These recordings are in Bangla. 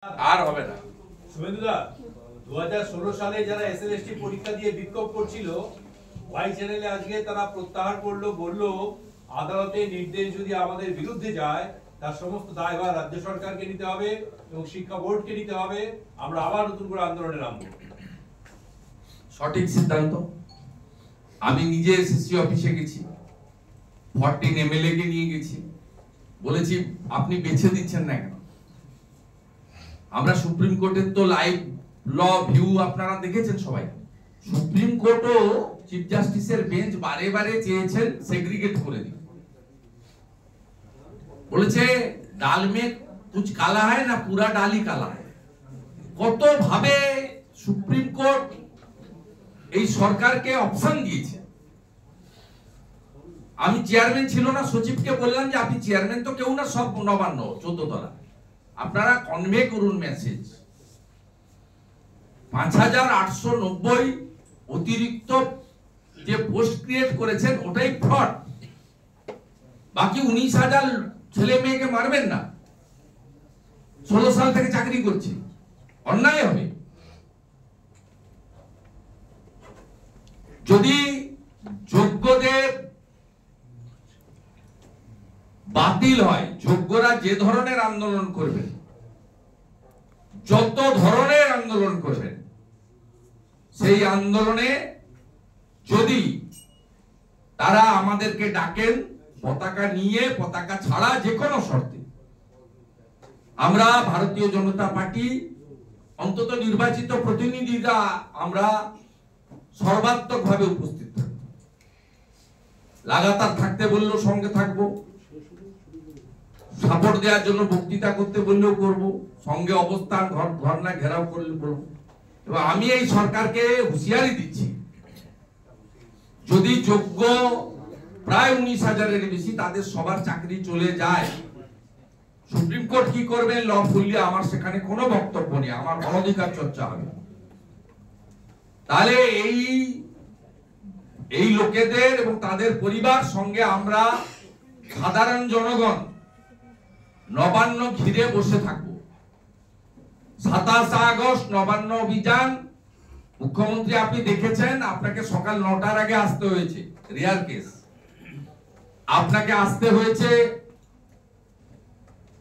আর হবে না। শুভেন্দুদা 2016 সালে যারা এসএলএসটি পরীক্ষা দিয়ে বিক্ষোভ করছিল ওয়াই চ্যানেলে আজকে তারা প্রত্যাহার করলো, বলল আদালতে নির্দেশ যদি আমাদের বিরুদ্ধে যায় তার সমস্ত দায়ভার রাজ্য সরকারকে নিতে হবে এবং শিক্ষা বোর্ডকে নিতে হবে, আমরা আবার নতুন করে আন্দোলনে নামবো। সঠিক সিদ্ধান্ত। আমি নিজে এসএসসি অফিসে গেছি, 14 এমএলএ কে নিয়ে গেছি, বলেছি আপনি বেছে দিচ্ছেন না কেন? আমরা সুপ্রিম কোর্টের তো লাইভ ল ভিউ আপনারা দেখেছেন সবাই। সুপ্রিম কোর্টও চিফ জাস্টিসের বেঞ্চ বারে বারে চেয়েছেন সেগ্রিগেট করে দিন, বলেছে ডাল মে কুছ কালা হয় না পুরা ডালই কালা হয়। কত ভাবে সুপ্রিম কোর্ট এই সরকারকে অপশন দিয়েছে। আমি চেয়ারম্যান ছিল না, সচিবকে বললাম যে আপনি চেয়ারম্যান তো কেউ না, সব নবান্ন 14 তলা, আপনারা কনভে করুন মেসেজ। 5890 অতিরিক্ত যে পোস্ট ক্রিয়েট করেছেন ওটাই ফ্রড। বাকি 19,000 ছেলে মেয়েকে মারবেন না, 16 সাল থেকে চাকরি করছে, অন্যায় হবে। যদি যোগ্যদের বাতিল হয়, যোগ্যরা যে ধরনের আন্দোলন করবেন, যত ধরনের আন্দোলন করবেন, সেই আন্দোলনে যদি তারা আমাদেরকে ডাকেন পতাকা নিয়ে, পতাকা ছাড়া যে কোনো শর্তে, আমরা ভারতীয় জনতা পার্টি অন্তত নির্বাচিত প্রতিনিধিরা আমরা সর্বাত্মকভাবে উপস্থিত থাকবো। লাগাতার থাকতে বললেও সঙ্গে থাকবো, সাপোর্ট দেওয়ার জন্য বক্তৃতা করতে বললেও করব, সঙ্গে অবস্থান ধর্ণা ঘেরাও করলে বলবো। এবং আমি এই সরকারকে হুঁশিয়ারি দিচ্ছি, যদি যোগ্য প্রায় 19,000-এর বেশি তাদের সবার চাকরি চলে যায়, সুপ্রিম কোর্ট কি করবেন ল ফুললি আমার সেখানে কোনো বক্তব্য নেই, আমার অনধিকার চর্চা হবে। তাহলে এই লোকেদের এবং তাদের পরিবার সঙ্গে আমরা সাধারণ জনগণ নবান্ন ঘিরে বসে থাকবো। 27 আগস্ট নবান্ন অভিযান, মুখ্যমন্ত্রী আপনি দেখেছেন, আপনাকে সকাল 9টার আগে আসতে হয়েছে, রেয়ার কেস। আপনাকে আসতে হয়েছে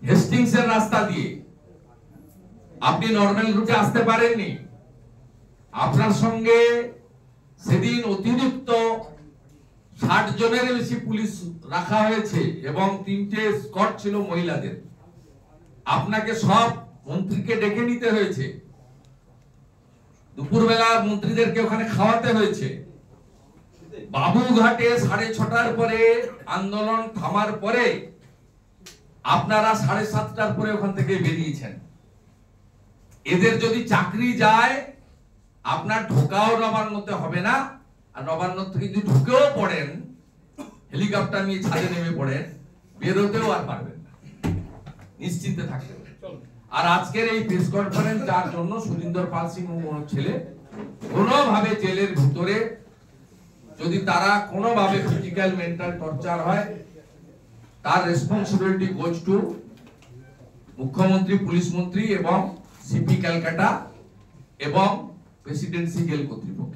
হেস্টিংসের রাস্তা দিয়ে, আপনি নর্মাল রুটে আসতে পারেননি। আপনার সঙ্গে সেদিন অতিরিক্ত 60 জনের বেশি পুলিশ রাখা হয়েছে এবং 3টে স্কট ছিল মহিলাদের। আপনাকে সব মন্ত্রীকে ডেকে নিতে হয়েছে, দুপুরবেলা মন্ত্রীদেরকে ওখানে খাওয়াতে হয়েছে। বাবুঘাটে 6:30টার পরে আন্দোলন থামার পরে আপনারা 7:30টার পরে ওখান থেকে বেরিয়েছেন। এদের যদি চাকরি যায়, আপনার ঢোকাও নবান্নতে হবে না, আর নবান্ন থেকে যদি ঢুকেও পড়েন, হেলিকপ্টার নিয়ে ছাদে নেমে পড়েন, বেরোতেও আর পারবেন না, নিশ্চিন্তে থাকতে হবে। আর আজকের এই প্রেস কনফারেন্স যার জন্য সুজিন্দর পাল সিং ছেলে কোনোভাবে জেলের ভিতরে, যদি তারা কোনোভাবে ফিজিক্যাল মেন্টাল টর্চার হয়, তার রেসপন্সিবিলিটি গোজ টু মুখ্যমন্ত্রী, পুলিশ মন্ত্রী এবং সিপি ক্যালকাটা এবং প্রেসিডেন্সি জেল কর্তৃপক্ষ।